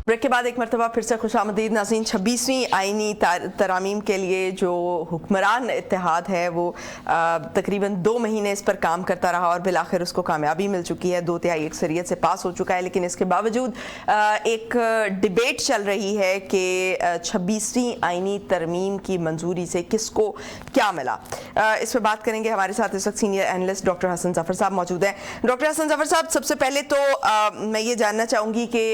Break के बाद एक मरतबा फिर से खुशामदीद नाज़रीन। 26वीं आइनी तरामीम के लिए जो हुक्मरान इत्तेहाद है वो तकरीबन 2 महीने इस पर काम करता रहा और बिलाखिर उसको कामयाबी मिल चुकी है, 2/3 अक्सरियत से पास हो चुका है। लेकिन इसके बावजूद एक डिबेट चल रही है कि 26वीं आइनी तरमीम की मंजूरी से किसको क्या मिला। इस पर बात करेंगे। हमारे साथ इस वक्त senior analyst doctor Hasan Zafar साहब मौजूद हैं। डॉक्टर हसन जफर साहब, सबसे पहले तो मैं ये जानना चाहूँगी कि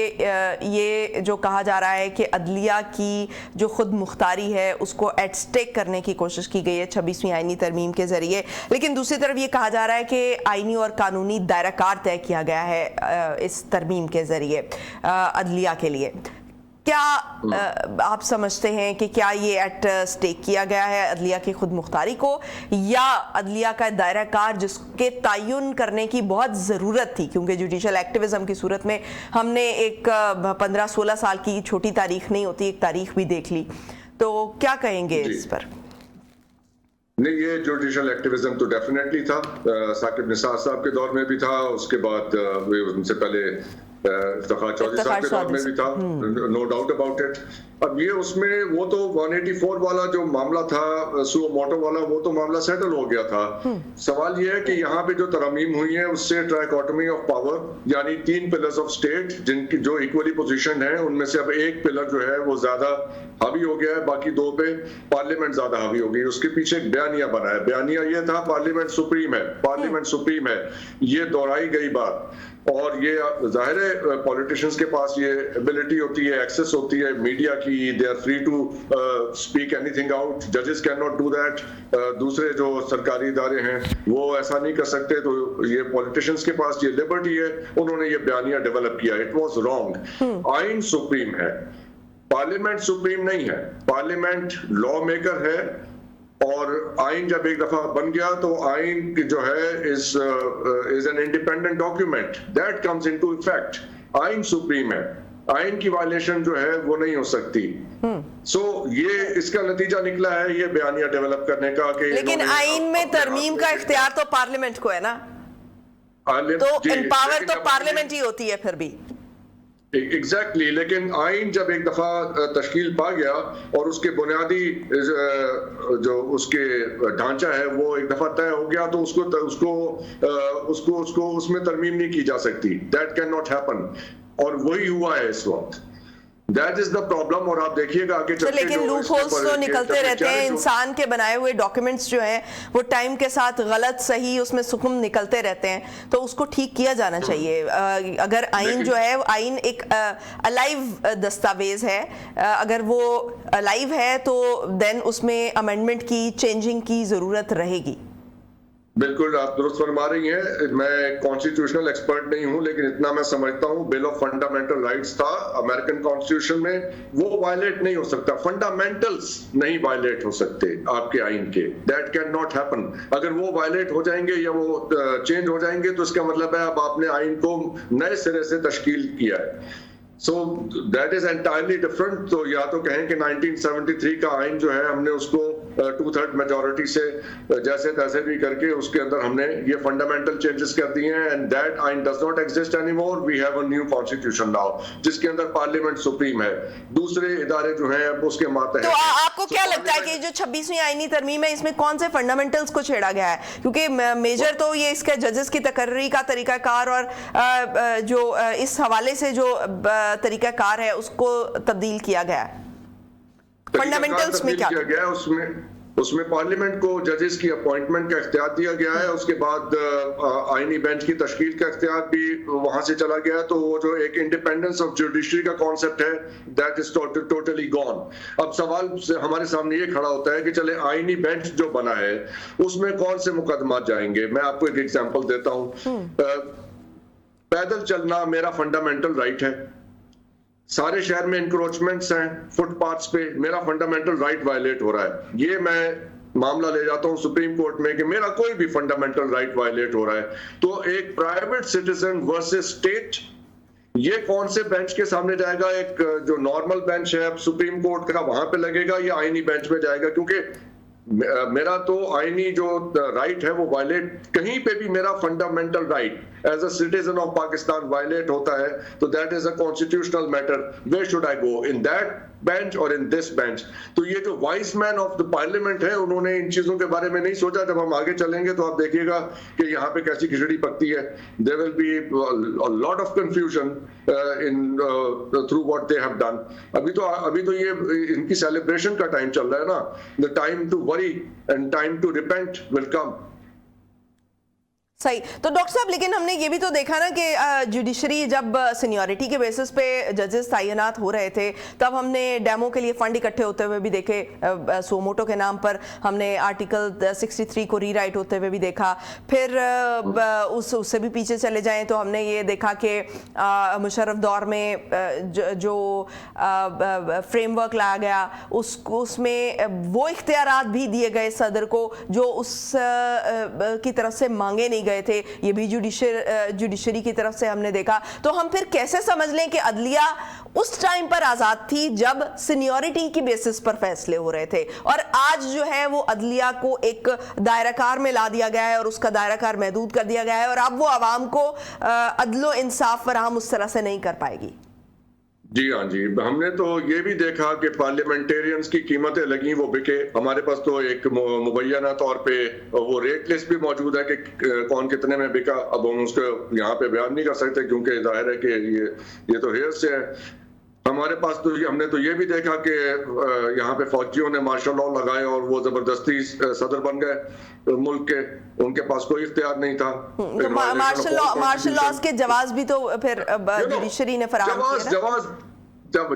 ये जो कहा जा रहा है कि अदलिया की जो खुद मुख्तारी है उसको एट स्टेक करने की कोशिश की गई है 26वीं आइनी तरमीम के जरिए, लेकिन दूसरी तरफ ये कहा जा रहा है कि आइनी और कानूनी दायरा कार तय किया गया है इस तरमीम के जरिए अदलिया के लिए। क्या आप समझते हैं कि क्या ये एट स्टेक किया गया है अदलिया की खुद मुख्तारी को, या अदलिया का दायरा कार जिसके तयन करने की बहुत ज़रूरत थी, क्योंकि जुडिशल एक्टिविज़म की सूरत में हमने एक 15-16 साल की छोटी तारीख नहीं होती, एक तारीख भी देख ली, तो क्या कहेंगे इस पर? नहीं, ये जुडिशल एक्टिविज्म तो डेफिनेटली था, साकिब निसार साहब के दौर में भी था, उसके बाद उनसे पहले इफ्तिखार चौधरी साहब के दौर में भी था, नो डाउट अबाउट इट। अब ये उसमें वो तो 184 वाला जो मामला था, सुओ मोटो वाला, वो तो मामला सेटल हो गया था। सवाल ये है कि यहाँ पे जो तरमीम हुई है उससे ट्राइकोटमी ऑफ पावर, यानी 3 पिलर्स ऑफ स्टेट जिनकी जो इक्वली पोजीशन है, उनमें से अब एक पिलर जो है वो ज्यादा हावी हो गया है, बाकी 2 पे पार्लियामेंट ज्यादा हावी हो गई। उसके पीछे एक बयानिया बना है, बयानिया ये था पार्लियामेंट सुप्रीम है, पार्लियामेंट सुप्रीम है, ये दोहराई गई बात। और ये जाहिर है पॉलिटिशियंस के पास ये एबिलिटी होती है, एक्सेस होती है मीडिया की, they are free to speak anything out, जजेस कैन नॉट डू दैट। दूसरे जो सरकारी इदारे हैं वो ऐसा नहीं कर सकते, तो ये पॉलिटिशियंस के पास ये लिबर्टी है, उन्होंने ये बयानिया डेवलप किया। It was wrong. आइन सुप्रीम है, पार्लियामेंट सुप्रीम नहीं है। पार्लियामेंट लॉ मेकर है, और आइन जब एक दफा बन गया तो आइन जो है is an independent document that comes into effect. आइन सुप्रीम है, आइन की वायलेशन जो है वो नहीं हो सकती। सो ये इसका नतीजा निकला है ये बयानिया डेवलप करने का कि लेकिन आइन में तरमीम का इख्तियार तो पार्लियामेंट को है ना, तो एम्पावर तो पार्लियामेंट ही होती है फिर भी। एग्जैक्टली लेकिन आइन जब एक दफा तश्कील पा गया और उसके बुनियादी जो उसके ढांचा है वो एक दफा तय हो गया, तो उसको उसमें तरमीम नहीं की जा सकती। दैट कैन नॉट हैपन, और वही हुआ है इस वक्त। That is the problem। और आप देखिएगा आगे चलके लेकिन लूप होल्स तो निकलते रहते हैं। इंसान के बनाए हुए डॉक्यूमेंट्स जो हैं वो टाइम के साथ गलत सही उसमें सुकुम निकलते रहते हैं, तो उसको ठीक किया जाना चाहिए। अगर आइन जो है, आइन एक अलाइव दस्तावेज है, अगर वो अलाइव है तो देन उसमें अमेंडमेंट की, चेंजिंग की जरूरत रहेगी। बिल्कुल आप दुरुस्त फरमा रही हैं। मैं कॉन्स्टिट्यूशनल एक्सपर्ट नहीं हूं, लेकिन इतना मैं समझता हूं बिल ऑफ फंडामेंटल राइट्स था अमेरिकन कॉन्स्टिट्यूशन में, वो वायलेट नहीं हो सकता। फंडामेंटल्स नहीं वायलेट हो सकते आपके आइन के, दैट कैन नॉट हैपन। अगर वो वायलेट हो जाएंगे या वो चेंज हो जाएंगे तो इसका मतलब है अब आपने आइन को नए सिरे से तश्कील किया है। So that is entirely different. तो या तो कहें कि 1973 का आइन जो है हमने उसको 2/3 मेजॉरिटी से जैसे तैसे भी करके उसके अंदर हमने ये फंडामेंटल चेंजेस कर दिए हैं, एंड दैट आइन does not exist anymore. We have a new constitution now जिसके अंदर पार्लियामेंट सुप्रीम है, दूसरे इदारे जो हैं उसके मातहत। तो आपको क्या लगता है कि जो 26वीं आइनी तरमीम है इसमें कौन से फंडामेंटल्स को छेड़ा गया है? क्योंकि मेजर तो ये इसका जजेस की तकर्री का तरीकाकार और जो इस हवाले से जो तरीकाकार है उसको तब्दील किया गया है। फंडामेंटल्स में क्या किया गया है? उसमें पार्लियामेंट को जजेस की अपॉइंटमेंट का इख्तियार दिया गया है, उसके बाद आईनी बेंच की तश्कील का इख्तियार भी वहां से चला गया है। तो वो जो एक इंडिपेंडेंस ऑफ जुडिशरी का कॉन्सेप्ट है दैट इज टोटली गॉन। अब सवाल हमारे सामने ये खड़ा होता है कि चले आईनी बेंच जो बना है उसमें कौन से मुकदमात जाएंगे। मैं आपको एक एग्जांपल देता हूं। पैदल चलना मेरा फंडामेंटल राइट है, सारे शहर में इंक्रोचमेंट्स हैं फुटपाथ्स पे, मेरा फंडामेंटल राइट वायलेट हो रहा है। ये मैं मामला ले जाता हूं सुप्रीम कोर्ट में कि मेरा कोई भी फंडामेंटल राइट वायलेट हो रहा है, तो एक प्राइवेट सिटीजन वर्सेस स्टेट, ये कौन से बेंच के सामने जाएगा? एक जो नॉर्मल बेंच है सुप्रीम कोर्ट का वहां पे लगेगा या आईनी बेंच में जाएगा? क्योंकि मेरा तो आईनी जो राइट है वो वायलेट, कहीं पे भी मेरा fundamental right as a citizen of Pakistan violate होता है तो that is a constitutional matter, where should I go, in that bench और इन दिस बेंच। तो ये जो wise man of the parliament है उन्होंने इन चीजों के बारे में नहीं सोचा। जब हम आगे चलेंगे तो आप देखिएगा कि यहाँ पे कैसी खिचड़ी पकती है। There will be a lot of confusion in through what they have done. अभी तो ये इनकी सेलिब्रेशन का टाइम चल रहा है ना। The time to worry and time to repent will come. सही। तो डॉक्टर साहब, लेकिन हमने ये भी तो देखा ना कि जुडिशरी जब सीनियरिटी के बेसिस पे जजेस तैनात हो रहे थे तब हमने डेमो के लिए फंड इकट्ठे होते हुए भी देखे। सोमोटो के नाम पर हमने आर्टिकल 63 को रीराइट होते हुए भी देखा। फिर उससे भी पीछे चले जाएं तो हमने ये देखा कि मुशर्रफ दौर में जो फ्रेमवर्क लाया गया उसमें वो इख्तियारात भी दिए गए सदर को जो उस की तरफ से मांगे नहीं गए थे। ये भी जुडिशरी की तरफ से हमने देखा। तो हम फिर कैसे समझ लें कि अदलिया उस टाइम पर आजाद थी जब सीनियरिटी की बेसिस पर फैसले हो रहे थे, और आज जो है वो अदलिया को एक दायराकार में ला दिया गया है और उसका दायराकार महदूद कर दिया गया है, और अब वो आवाम को अदलो इंसाफ फराहम उस तरह से नहीं कर पाएगी। जी हाँ जी, हमने तो ये भी देखा कि पार्लियामेंटेरियंस की कीमतें लगी वो बिके। हमारे पास तो एक मुबैना तौर पे वो रेट लिस्ट भी मौजूद है कि कौन कितने में बिका। अब हम उसको यहाँ पे बयान नहीं कर सकते क्योंकि जाहिर है कि ये तो हेयर से है। हमारे पास तो हमने तो ये भी देखा कि यहाँ पे फौजियों ने मार्शल लॉ लगाए और वो जबरदस्ती सदर बन गए मुल्क के। उनके पास कोई इख्तियार नहीं था। तो मार्शल लॉज के जवाब भी तो फिर जुडिशरी ने फराहम किया।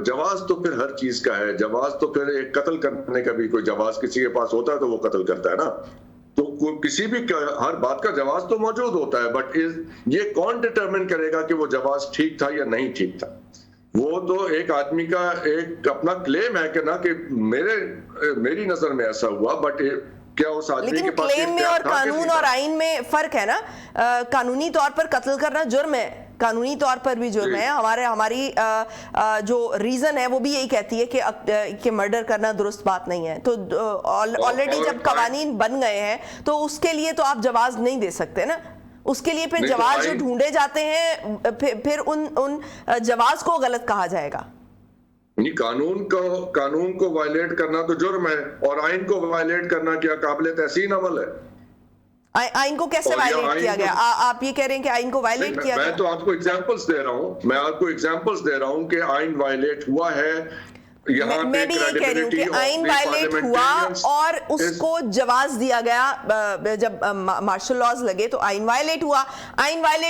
जवाज तो फिर हर चीज का है। जवाज तो फिर एक कत्ल करने का भी कोई जवाज किसी के पास होता है तो वो कत्ल करता है ना। तो किसी भी हर बात का जवाब तो मौजूद होता है, बट ये कौन डिटरमिन करेगा कि वो जवाब ठीक था या नहीं ठीक था? वो तो एक आदमी का एक अपना क्लेम है कि ना कि मेरी नजर में ऐसा हुआ, बट क्या उस आदमी के पास क्लेम में और कानून और आइन में फर्क है ना। कानूनी तौर पर कत्ल करना जुर्म है, कानूनी तौर पर भी जुर्म है। हमारी जो रीजन है वो भी यही कहती है कि मर्डर करना दुरुस्त बात नहीं है। तो ऑलरेडी जब कवानीन बन गए हैं तो उसके लिए तो आप जवाब नहीं दे सकते ना। उसके लिए फिर जवाब जो ढूंढे जाते हैं फिर उन जवाब को गलत कहा जाएगा। नहीं, कानून को वायलेट करना तो जुर्म है, और आइन को वायलेट करना क्या काबिल तहसीन अमल है। आइन को कैसे वायलेट किया गया? आप ये कह रहे हैं कि आइन को वायलेट किया गया? मैं तो आपको एग्जांपल्स दे रहा हूं कि आइन वायलेट हुआ है। मैं भी ये कह रही हूँ कि आइन वायलेट हुआ और उसको जवाब दिया गया। जब मार्शल लॉज लगे तो आइन वायलेट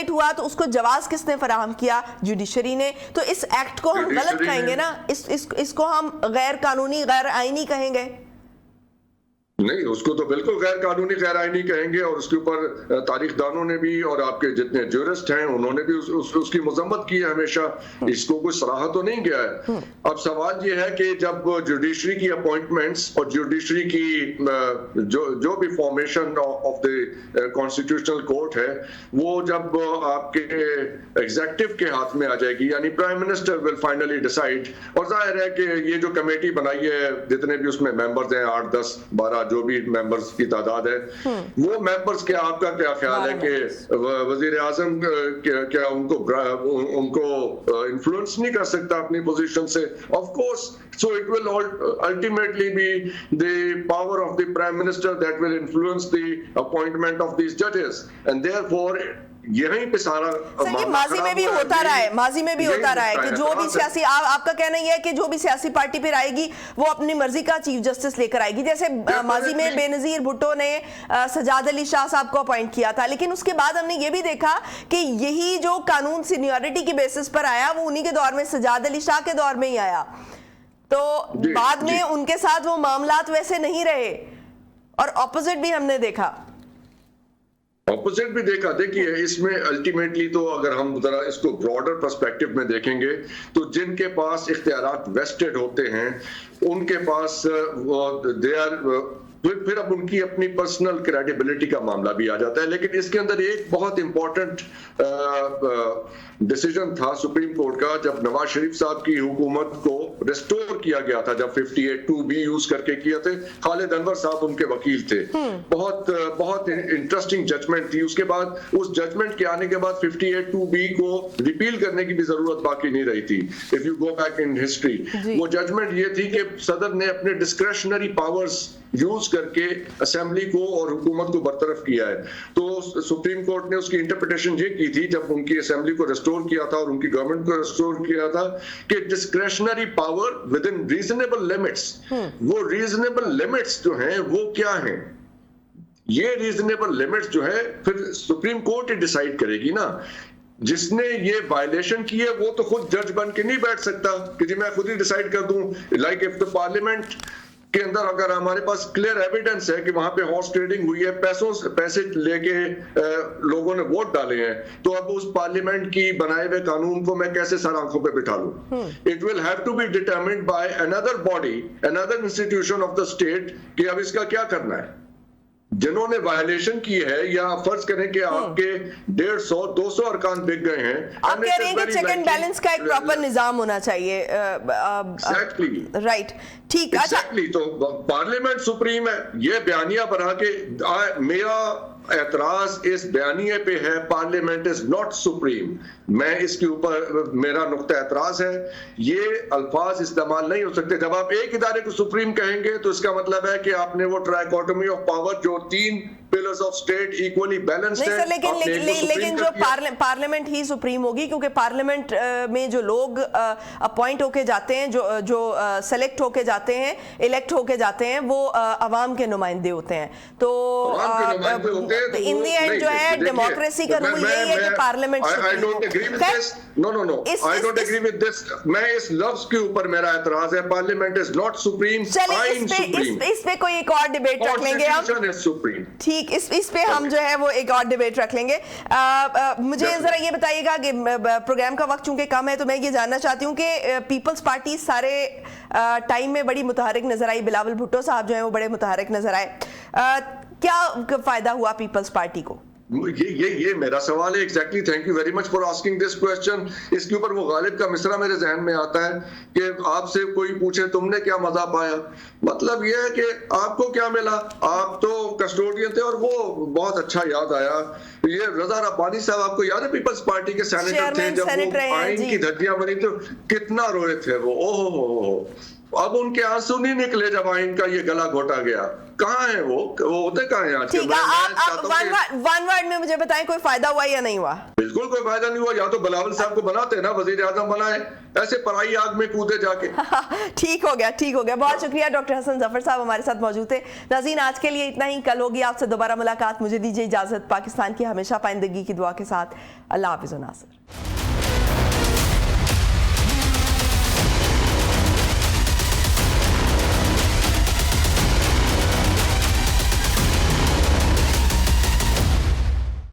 हुआ तो उसको जवाब किसने फराहम किया? जुडिशरी ने। तो इस एक्ट को हम गलत कहेंगे ना, इसको हम गैर कानूनी गैर आईनी कहेंगे। नहीं, उसको तो बिल्कुल गैर कानूनी गैर आईनी कहेंगे, और उसके ऊपर तारीखदानों ने भी और आपके जितने ज्यूरिस्ट हैं उन्होंने भी उसकी मजम्मत की है हमेशा। इसको कोई सराहा तो नहीं गया है। अब सवाल ये है कि जब जुडिशरी की अपॉइंटमेंट्स और जुडिशरी की जो भी formation of the constitutional court है वो जब आपके एग्जीक्यूटिव के हाथ में आ जाएगी, यानी prime minister will finally decide. और जाहिर है कि ये जो कमेटी बनाई है, जितने भी उसमें मेंबर्स हैं 8, 10, 12 जो भी मेंबर्स की तादाद है, वो मेंबर्स के आपका क्या ख्याल है कि वजीर आजम क्या उनको इन्फ्लुएंस नहीं कर सकता अपनी पोजीशन से? Of course, so it will ultimately be the power of the prime minister that will influence the appointment of these judges, and therefore यहीं पे सारा माजी में भी होता रहा है कि जो भी सियासी आपका कहना यह है कि जो भी सियासी पार्टी फिर आएगी वो अपनी मर्जी का चीफ जस्टिस लेकर आएगी। जैसे माजी में बेनजीर भुट्टो ने सजाद अली शाह साहब को अपॉइंट किया था, लेकिन उसके बाद हमने ये भी देखा कि यही जो कानून सीनियरिटी की बेसिस पर आया वो उन्हीं के दौर में, सजाद अली शाह के दौर में ही आया। तो बाद में उनके साथ वो मामलात वैसे नहीं रहे, और ऑपोजिट भी हमने देखा। देखिए, इसमें अल्टीमेटली तो अगर हम जरा इसको ब्रॉडर पर्सपेक्टिव में देखेंगे तो जिनके पास इख्तियारात वेस्टेड होते हैं उनके पास दे आर फिर अब उनकी अपनी पर्सनल क्रेडिबिलिटी का मामला भी आ जाता है। लेकिन इसके अंदर एक बहुत इंपॉर्टेंट डिसीजन था सुप्रीम कोर्ट का, जब नवाज शरीफ साहब की हुकूमत को रिस्टोर किया गया था, जब 58(2)B यूज करके किया थे। खालिद अनवर साहब उनके वकील थे। बहुत इंटरेस्टिंग जजमेंट थी। उसके बाद उस जजमेंट के आने के बाद 58(2)B को रिपील करने की भी जरूरत बाकी नहीं रही थी। If you go back in history, वो जजमेंट ये थी कि सदर ने अपने डिस्क्रेशनरी पावर्स यूज करके असेंबली को और हुकूमत को बरतरफ किया है। तो सुप्रीम कोर्ट ने उसकी इंटरप्रिटेशन ये की थी जब उनकी असेंबली को रिस्टोर किया था और उनकी गवर्नमेंट को रिस्टोर किया था कि discretionary power with in reasonable limits, वो रीजनेबल लिमिट्स जो हैं वो क्या हैं, ये रीजनेबल लिमिट्स जो है फिर सुप्रीम कोर्ट ही डिसाइड करेगी ना। जिसने ये वायलेशन की है वो तो खुद जज बन के नहीं बैठ सकता कि जी मैं खुद ही डिसाइड कर दूं। लाइक इफ द पार्लियामेंट के अंदर अगर हमारे पास क्लियर एविडेंस है कि वहां पे हॉर्स ट्रेडिंग हुई है, पैसे लेके लोगों ने वोट डाले हैं, तो अब उस पार्लियामेंट की बनाए हुए कानून को मैं कैसे सर आंखों पे बिठा लूं? It will have to be determined by another body, another institution of the state कि अब इसका क्या करना है। जिन्होंने वायलेशन की है, या फर्ज करें कि आपके 150-200 अरकान बिक गए हैं, आप कह रहे हैं कि चेक एंड बैलेंस का एक प्रॉपर निजाम होना चाहिए। एग्जैक्टली, राइट, ठीक, एग्जैक्टली। तो पार्लियामेंट सुप्रीम है, ये बयानिया बना के मेरा एतराज इस बयानिए पे है, पार्लियामेंट इज नॉट सुप्रीम। मैं इसके ऊपर मेरा नुक्ता एतराज है, ये अल्फाज इस्तेमाल नहीं हो सकते। जब आप एक इदारे को सुप्रीम कहेंगे तो इसका मतलब है कि आपने वो ट्राइकोटोमी ऑफ पावर, जो 3 pillars of state equally balanced है, लेकिन जो पार्लियामेंट ही सुप्रीम होगी, क्योंकि पार्लियामेंट में जो लोग अपॉइंट होके जाते हैं, जो सेलेक्ट होके जाते हैं, इलेक्ट होके जाते हैं, वो अवाम के नुमाइंदे होते हैं। तो इन द एंड जो है डेमोक्रेसी का रूल यही है कि पार्लियामेंट मैं इस लफ्ज के ऊपर मेरा एतराज है, पार्लियामेंट इज नॉट सुप्रीम। इस पे कोई एक और डिबेट रख लेंगे हम, ठीक, इस पे हम जो है वो एक और डिबेट रख लेंगे। मुझे जरा ये बताइएगा कि प्रोग्राम का वक्त चूंकि कम है, तो मैं ये जानना चाहती हूँ कि पीपल्स पार्टी सारे टाइम में बड़ी मुतहरिक नजर आई, बिलावल भुट्टो साहब जो है वो बड़े मुतहरिक नजर आए। क्या फायदा हुआ पीपल्स पार्टी को? ये मेरा सवाल है। Exactly, thank you very much for asking this question. इसके ऊपर वो गालिब का मिसरा मेरे जहन में आता है कि आपसे कोई पूछे तुमने क्या मजा पाया, मतलब ये है कि आपको क्या मिला, आप तो कस्टोडियन थे। और वो बहुत अच्छा याद आया, ये रजा रब्बानी साहब, आपको याद है पीपल्स पार्टी के सेनेटर थे, जब वो आइन की धज्जियां बनी तो कितना रोए थे वो, ओहो। अब उनके आंसू नहीं निकले जब आइन का ये गला घोटा गया। कहाँ है वो होते कहाँ हैं आज? ठीक है, आप वन वर्ड में मुझे बताएं, कोई फायदा हुआ या नहीं हुआ? बिल्कुल कोई फायदा नहीं हुआ। या तो बिलावल साहब को बनाते ना वजीर आजम बनाए, ऐसे पराई आग में कूदे जाके। ठीक हो गया। बहुत शुक्रिया डॉक्टर हसन जफर साहब हमारे साथ मौजूद थे। नाज़रीन, आज के लिए इतना ही, कल होगी आपसे दोबारा मुलाकात। मुझे दीजिए इजाजत, पाकिस्तान की हमेशा पाइंदगी की दुआ के साथ। अल्लाह हाफिज़ नासिर।